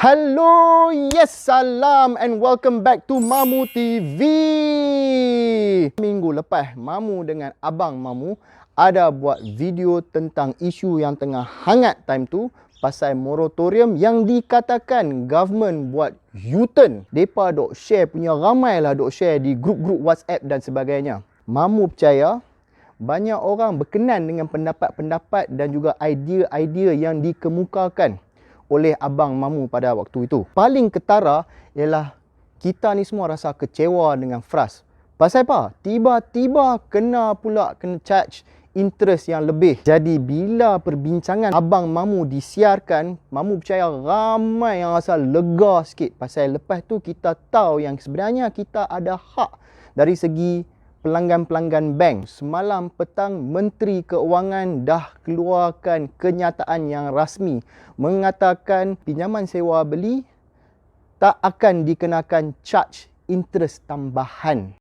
Hello, yes, salam and welcome back to Mamu TV. Minggu lepas, Mamu dengan Abang Mamu ada buat video tentang isu yang tengah hangat time tu pasal moratorium yang dikatakan government buat U-turn. Mereka dok share punya, ramai lah dok share di grup-grup WhatsApp dan sebagainya. Mamu percaya banyak orang berkenan dengan pendapat-pendapat dan juga idea-idea yang dikemukakan oleh Abang Mamu pada waktu itu. Paling ketara ialah kita ni semua rasa kecewa dengan Fras. Pasal apa? Tiba-tiba kena charge interest yang lebih. Jadi bila perbincangan Abang Mamu disiarkan, Mamu percaya ramai yang rasa lega sikit. Pasal lepas tu kita tahu yang sebenarnya kita ada hak dari segi pelanggan-pelanggan bank. Semalam petang, Menteri Keuangan dah keluarkan kenyataan yang rasmi mengatakan pinjaman sewa beli tak akan dikenakan charge interest tambahan.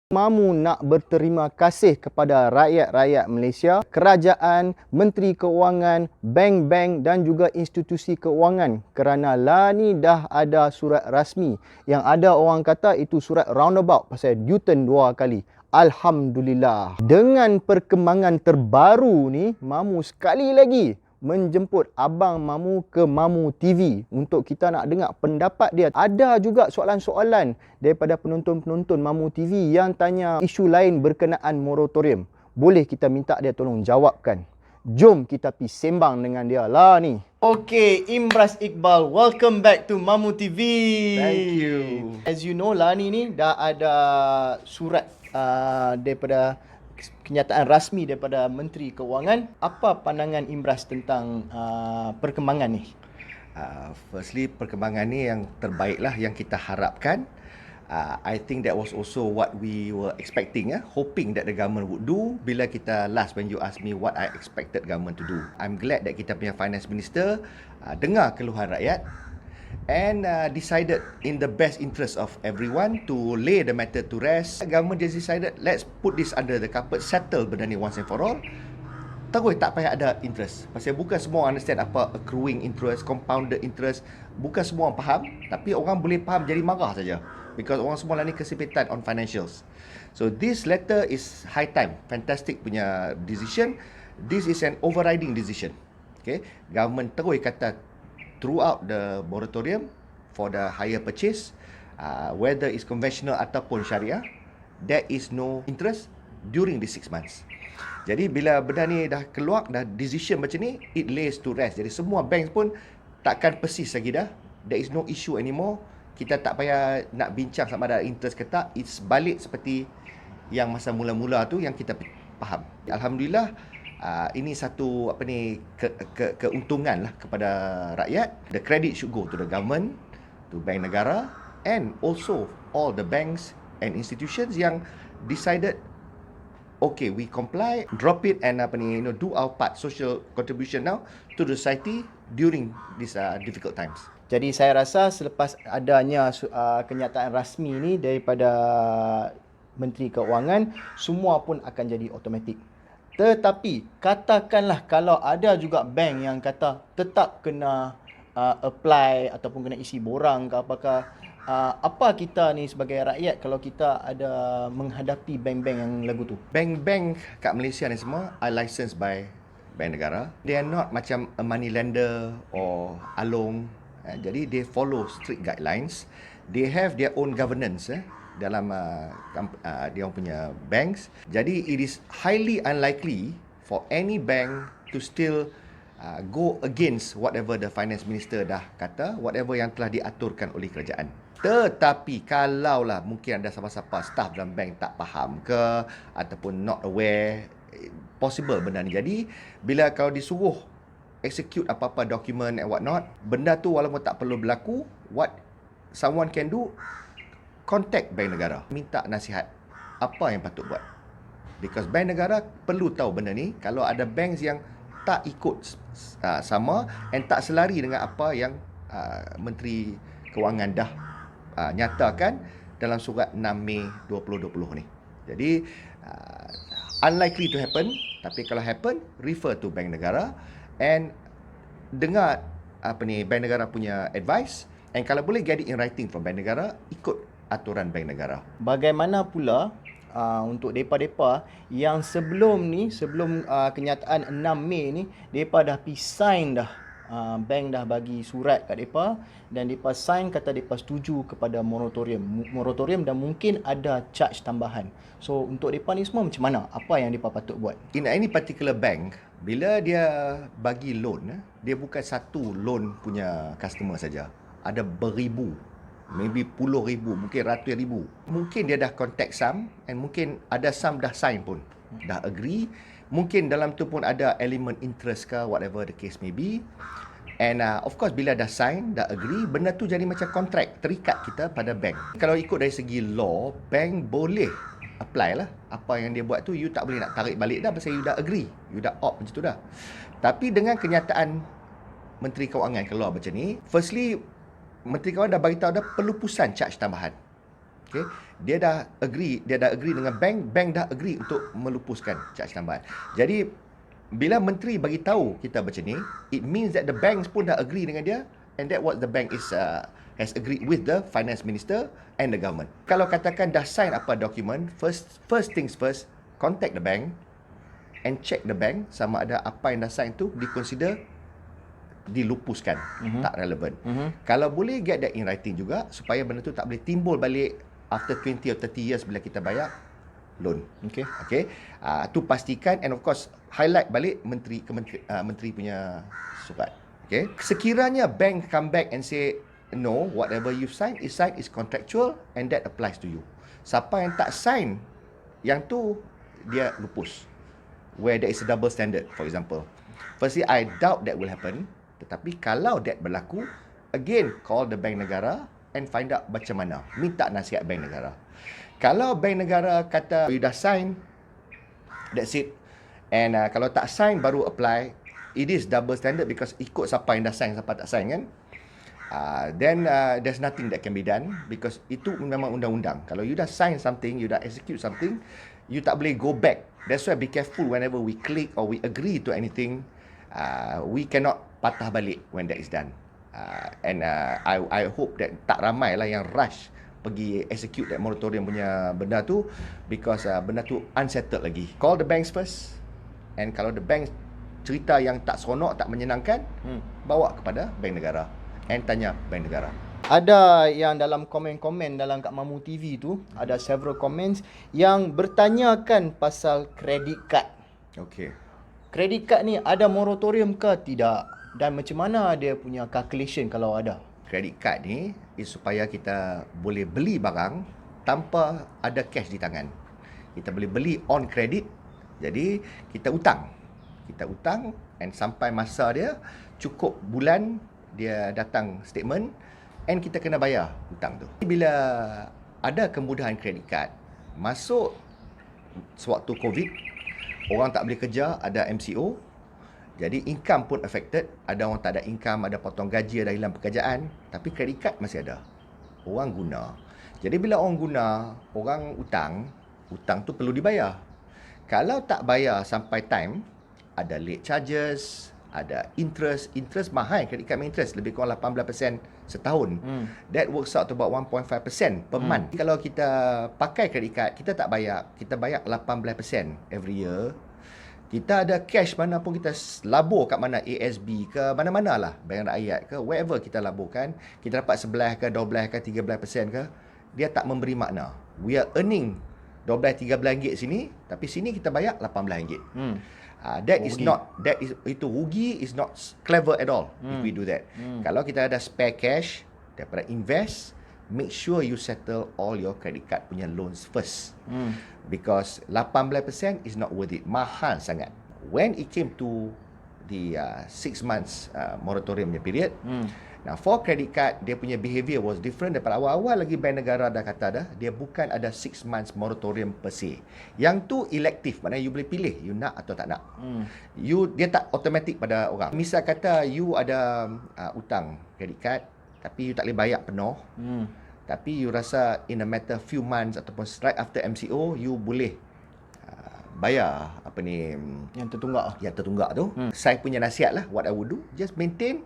Mamu nak berterima kasih kepada rakyat-rakyat Malaysia, kerajaan, Menteri Keuangan, bank-bank dan juga institusi keuangan kerana lah ni dah ada surat rasmi. Yang ada orang kata itu surat roundabout pasal U-turn 2 kali. Alhamdulillah. Dengan perkembangan terbaru ni, Mamu sekali lagi menjemput Abang Mamu ke Mamu TV untuk kita nak dengar pendapat dia. Ada juga soalan-soalan daripada penonton-penonton Mamu TV yang tanya isu lain berkenaan moratorium. Boleh kita minta dia tolong jawabkan. Jom kita pergi sembang dengan dia lah ni. Okay, Imraz Iqbal, welcome back to Mamu TV. Thank you. As you know lah ni dah ada surat daripada kenyataan rasmi daripada Menteri Keuangan. Apa pandangan Imraz tentang perkembangan ni? Firstly, perkembangan ni yang terbaik lah yang kita harapkan. I think that was also what we were expecting, hoping that the government would do. Bila kita last when you ask me what I expected government to do, I'm glad that kita punya finance minister dengar keluhan rakyat and decided in the best interest of everyone to lay the matter to rest. Government just decided, let's put this under the carpet, settle benda ni once and for all. Terus tak payah ada interest. Pasal bukan semua understand apa accruing interest, compounded interest. Bukan semua orang faham, tapi orang boleh faham jadi marah saja. Because orang semua lah ni kesempitan on financials. So this letter is high time. Fantastic punya decision. This is an overriding decision. Okay, government terus kata throughout the moratorium for the hire purchase, whether it's conventional ataupun syariah, there is no interest during the 6 months. Jadi bila benda ni dah keluar, dah decision macam ni, it lays to rest. Jadi semua bank pun takkan persis lagi dah. There is no issue anymore. Kita tak payah nak bincang sama ada interest ke tak. It's balik seperti yang masa mula-mula tu yang kita faham. Alhamdulillah, ini satu keuntungan lah kepada rakyat. The credit should go to the government, to bank negara, and also all the banks and institutions yang decided, okay, we comply, drop it and do our part, social contribution now to the society during these difficult times. Jadi saya rasa selepas adanya kenyataan rasmi ni daripada Menteri Keuangan, semua pun akan jadi automatik. Tetapi katakanlah kalau ada juga bank yang kata tetap kena apply ataupun kena isi borang ke apakah, apa kita ni sebagai rakyat kalau kita ada menghadapi bank-bank yang lagu tu? Bank-bank kat Malaysia ni semua are licensed by bank negara. They are not macam a money lender or along. Jadi they follow strict guidelines. They have their own governance dalam dia punya banks. Jadi it is highly unlikely for any bank to still go against whatever the finance minister dah kata, whatever yang telah diaturkan oleh kerajaan. Tetapi kalaulah mungkin ada siapa-siapa staff dalam bank tak faham ke ataupun not aware, possible benda ni. Jadi bila kalau disuruh execute apa-apa dokumen and what not, benda tu walaupun tak perlu berlaku, what someone can do, contact bank negara, minta nasihat apa yang patut buat. Because bank negara perlu tahu benda ni. Kalau ada banks yang tak ikut sama and tak selari dengan apa yang Menteri Keuangan dah nyatakan dalam surat 6 Mei 2020 ni. Jadi unlikely to happen, tapi kalau happen, refer to bank negara and dengar bank negara punya advice, and kalau boleh get it in writing from bank negara, ikut aturan bank negara. Bagaimana pula untuk depa-depa yang sebelum kenyataan 6 Mei ni, depa dah pergi sign dah. Bank dah bagi surat kat depa dan depa sign kata depa setuju kepada moratorium dan mungkin ada charge tambahan. So untuk depa ni semua macam mana? Apa yang depa patut buat? In any particular bank, bila dia bagi loan, dia bukan satu loan punya customer saja. Ada beribu, maybe puluh ribu, mungkin ratus ribu. Mungkin dia dah contact some, and mungkin ada some dah sign pun, dah agree. Mungkin dalam tu pun ada elemen interest ke, whatever the case may be. And of course bila dah sign, dah agree, benda tu jadi macam kontrak, terikat kita pada bank. Kalau ikut dari segi law, bank boleh apply lah. Apa yang dia buat tu, you tak boleh nak tarik balik dah pasal you dah agree, you dah opt macam tu dah. Tapi dengan kenyataan Menteri Kewangan keluar macam ni, firstly, Menteri Kewangan dah beritahu dah pelupusan charge tambahan. Okay. Dia dah agree dengan bank dah agree untuk melupuskan charge tambahan. Jadi bila menteri bagi tahu kita macam ni, it means that the banks pun dah agree dengan dia, and that what the bank has agreed with the finance minister and the government. Kalau katakan dah sign apa dokumen, first things first, contact the bank and check the bank sama ada apa yang dah sign tu diconsider dilupuskan, tak relevan. Kalau boleh get that in writing juga supaya benda tu tak boleh timbul balik after 20 or 30 years bila kita bayar loan. Okay. Tu pastikan, and of course highlight balik menteri punya surat. Okay. Sekiranya bank come back and say no, whatever you've signed is contractual and that applies to you. Siapa yang tak sign yang tu, dia lupus. Where there is a double standard, for example. Firstly, I doubt that will happen. Tetapi kalau that berlaku, again call the bank negara and find out macam mana. Minta nasihat bank negara. Kalau bank negara kata you dah sign, that's it. And kalau tak sign baru apply, it is double standard because ikut siapa yang dah sign, siapa tak sign kan. Then there's nothing that can be done because itu memang undang-undang. Kalau you dah sign something, you dah execute something, you tak boleh go back. That's why be careful whenever we click or we agree to anything. We cannot patah balik when that is done. And I hope that tak ramai lah yang rush pergi execute that moratorium punya benda tu because benda tu unsettled lagi. Call the banks first, and kalau the bank cerita yang tak seronok, tak menyenangkan, bawa kepada bank negara and tanya bank negara. Ada yang dalam komen-komen dalam kat Mamu TV tu, ada several comments yang bertanyakan pasal credit card. Okay. Credit card ni ada moratorium ke tidak? Dan macam mana dia punya calculation kalau ada? Credit card ni is supaya kita boleh beli barang tanpa ada cash di tangan. Kita boleh beli on credit. Jadi kita utang. And sampai masa dia cukup bulan dia datang statement and kita kena bayar hutang tu. Bila ada kemudahan credit card, masuk sewaktu COVID, orang tak boleh kerja, ada MCO. Jadi income pun affected. Ada orang tak ada income, ada potong gaji, ada hilang pekerjaan. Tapi credit card masih ada. Orang guna. Jadi bila orang guna, orang hutang tu perlu dibayar. Kalau tak bayar sampai time, ada late charges, ada interest mahal. Credit card interest lebih kurang 18% setahun. That works out to about 1.5% per month. Kalau kita pakai credit card, kita tak bayar. Kita bayar 18% every year. Kita ada cash mana pun kita labur kat mana, ASB ke, mana-mana lah, Bank Rakyat ke, wherever kita laburkan, kita dapat 11 ke, 12 ke, 13% ke, dia tak memberi makna. We are earning 12-13 ringgit sini, tapi sini kita bayar 18 ringgit. Itu rugi, is not clever at all if we do that. Kalau kita ada spare cash, daripada invest, make sure you settle all your credit card punya loans first. Because 18% is not worth it. Mahal sangat. When it came to the 6 months moratorium period, now for credit card, dia punya behavior was different. Daripada awal-awal lagi bank negara dah kata dah, dia bukan ada 6 months moratorium per se. Yang tu elective, maknanya you boleh pilih you nak atau tak nak. Dia tak automatic pada orang. Misal kata you ada hutang credit card, tapi you tak boleh bayar penuh. Tapi you rasa in a matter few months ataupun right after MCO, you boleh bayar apa ni Yang tertunggak. yang tertunggak tu, saya punya nasihat lah, what I would do, just maintain,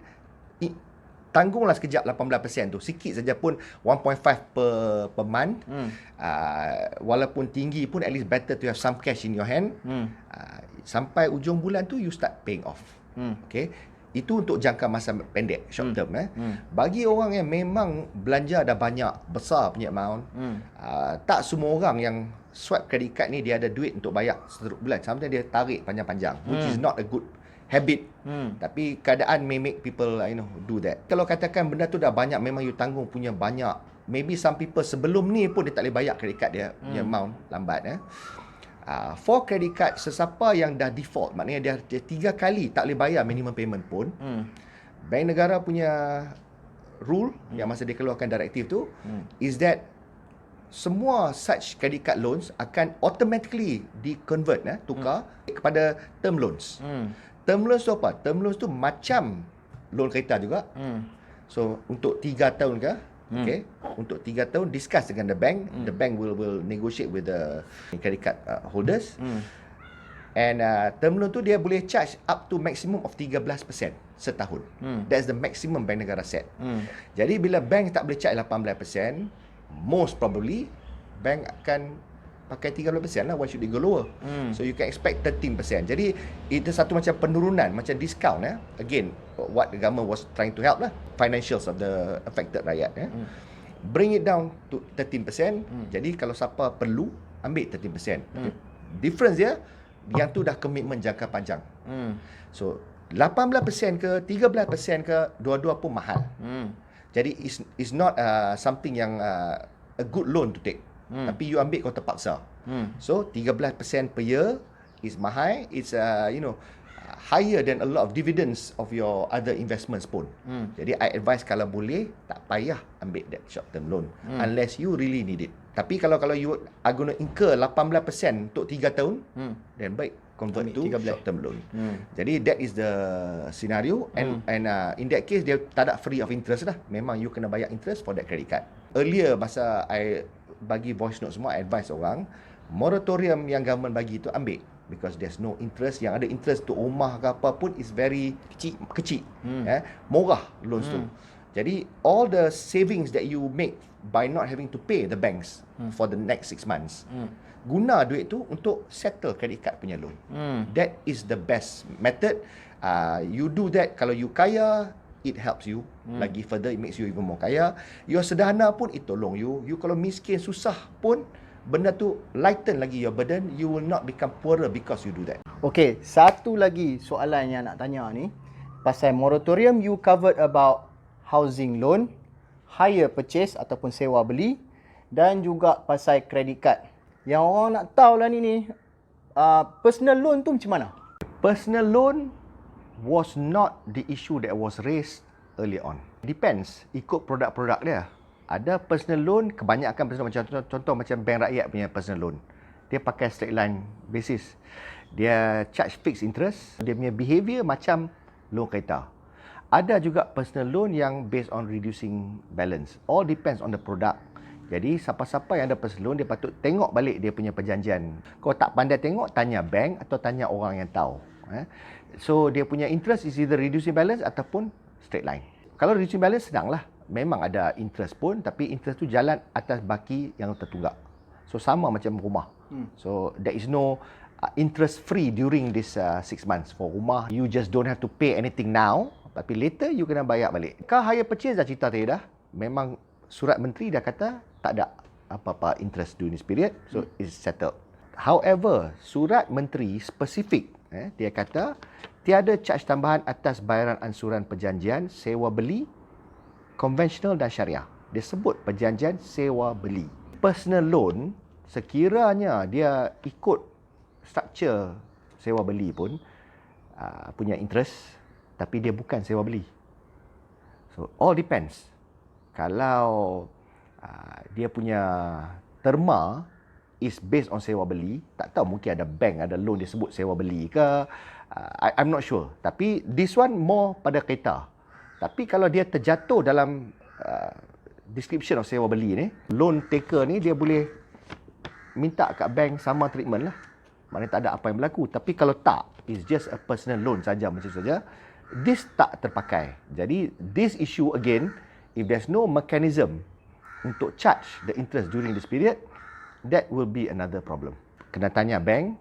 tanggunglah sekejap 18% tu, sikit saja pun 1.5 per month. Walaupun tinggi pun, at least better to have some cash in your hand. Sampai ujung bulan tu you start paying off. Okay, itu untuk jangka masa pendek, short term. Bagi orang yang memang belanja dah banyak, besar punya amount, tak semua orang yang swipe credit card ni dia ada duit untuk bayar seterusnya bulan. Sometimes dia tarik panjang-panjang, which is not a good habit. Tapi keadaan may make people do that. Kalau katakan benda tu dah banyak, memang you tanggung punya banyak, maybe some people sebelum ni pun dia tak boleh bayar credit card dia punya amount lambat. For credit card, sesiapa yang dah default, maknanya dia 3 kali tak boleh bayar minimum payment pun, Bank Negara punya rule yang masa dia keluarkan direktif tu is that semua such credit card loans akan automatically di-convert, tukar kepada term loans. Term loans tu apa? Term loans tu macam loan kereta juga. So untuk 3 tahun ke? Okay. Untuk 3 tahun, discuss dengan the bank. The bank will negotiate with the credit card holders. And term loan tu dia boleh charge up to maximum of 13% setahun. That's the maximum Bank Negara set. Jadi bila bank tak boleh charge 18%, most probably bank akan pakai 13% lah. Why should they go lower? So you can expect 13%. Jadi itu satu macam penurunan, macam discount. Again, what the government was trying to help lah, financials of the affected rakyat. Bring it down to 13%. Jadi kalau siapa perlu, ambil 13%. Difference dia, yang tu dah komitmen jangka panjang. So 18% ke 13% ke, dua-dua pun mahal. Jadi it's not something yang a good loan to take. Tapi you ambil kau terpaksa. So 13% per year is mahal. It's higher than a lot of dividends of your other investments pun. Jadi I advise kalau boleh tak payah ambil that short term loan unless you really need it. Tapi kalau you are going to incur 18% untuk 3 tahun, then baik convert to short term loan. Jadi that is the scenario, and in that case dia tak ada free of interest lah. Memang you kena bayar interest for that credit card. Earlier masa I bagi voice note semua, I advise orang moratorium yang government bagi tu ambil, because there's no interest. Yang ada interest tu rumah ke apa pun is very kecil. Murah loans tu. Jadi all the savings that you make by not having to pay the banks for the next 6 months, guna duit tu untuk settle credit card punya loan. That is the best method. You do that, kalau you kaya, it helps you lagi further, it makes you even more kaya. You sederhana pun, it tolong you. You kalau miskin, susah pun, benda tu lighten lagi your burden. You will not become poorer because you do that. Okay, satu lagi soalan yang nak tanya ni, pasal moratorium you covered about housing loan, hire purchase ataupun sewa beli, dan juga pasal credit card. Yang orang nak tahu lah ni, personal loan tu macam mana? Personal loan was not the issue that was raised early on. Depends, ikut produk-produk dia. Ada personal loan, kebanyakan personal loan, contoh macam bank rakyat punya personal loan, dia pakai straight line basis. Dia charge fixed interest. Dia punya behavior macam loan kereta. Ada juga personal loan yang based on reducing balance. All depends on the product. Jadi siapa-siapa yang ada personal loan, dia patut tengok balik dia punya perjanjian. Kalau tak pandai tengok, tanya bank atau tanya orang yang tahu. So dia punya interest is either reducing balance ataupun straight line. Kalau reducing balance, senanglah. Memang ada interest pun, tapi interest tu jalan atas baki yang tertunggak. So sama macam rumah. So there is no interest free during this 6 months for rumah. You just don't have to pay anything now, tapi later you kena bayar balik. Kalau hire purchase dah cerita tadi dah, memang surat menteri dah kata tak ada apa-apa interest during this period, so it's settled. However, surat menteri spesifik, dia kata tiada charge tambahan atas bayaran ansuran perjanjian sewa beli konvensional dan syariah. Dia sebut perjanjian sewa beli. Personal loan, sekiranya dia ikut structure sewa beli pun punya interest, tapi dia bukan sewa beli. So all depends. Kalau dia punya terma is based on sewa beli, tak tahu, mungkin ada bank ada loan dia sebut sewa beli ke, I'm not sure. Tapi this one more pada kereta. Tapi kalau dia terjatuh dalam description of sewa beli ni, loan taker ni dia boleh minta kat bank sama treatment lah. maknanya tak ada apa yang berlaku. Tapi kalau tak, it's just a personal loan saja, macam saja, this tak terpakai. Jadi this issue again, if there's no mechanism untuk charge the interest during this period, that will be another problem. Kena tanya bank,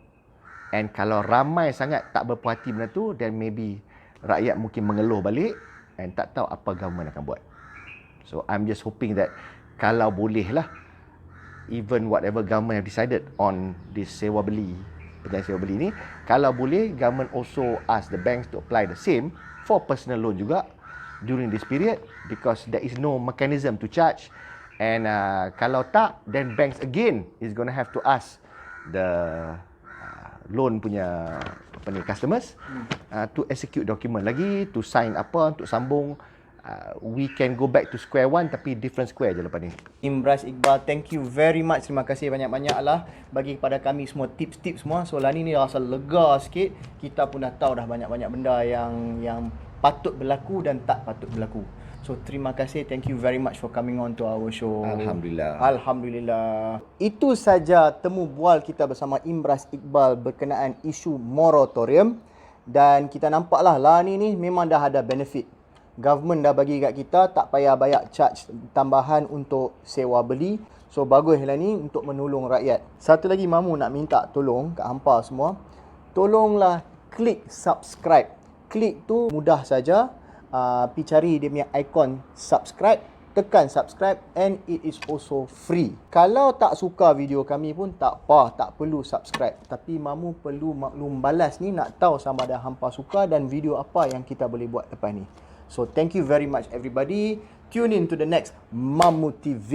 and kalau ramai sangat tak berpuas hati benda tu, then maybe rakyat mungkin mengeluh balik and tak tahu apa government akan buat. So I'm just hoping that kalau boleh lah, even whatever government have decided on this sewa beli, perjanjian sewa beli ni, kalau boleh government also ask the banks to apply the same for personal loan juga during this period, because there is no mechanism to charge, and kalau tak, then banks again is going to have to ask the loan punya customers to execute document lagi, to sign apa untuk sambung. We can go back to square one, tapi different square je lepas ni. Imraz Iqbal, thank you very much. Terima kasih banyak-banyak lah bagi kepada kami semua tips-tips semua. So Lani ni rasa lega sikit. Kita pun dah tahu dah banyak-banyak benda yang patut berlaku dan tak patut berlaku. So terima kasih, thank you very much for coming on to our show. Alhamdulillah. Alhamdulillah. Itu saja temu bual kita bersama Imraz Iqbal berkenaan isu moratorium. Dan kita nampaklah Lani ni memang dah ada benefit. Government dah bagi kat kita, tak payah bayar charge tambahan untuk sewa beli. So baguslah ni untuk menolong rakyat. Satu lagi Mamu nak minta tolong kat hampa semua, tolonglah klik subscribe. Klik tu mudah saja. Pergi cari dia punya ikon subscribe, tekan subscribe, and it is also free. Kalau tak suka video kami pun tak apa, tak perlu subscribe. Tapi Mamu perlu maklum balas ni, nak tahu sama ada hampa suka dan video apa yang kita boleh buat lepas ni. So thank you very much everybody. Tune in to the next Mamu TV.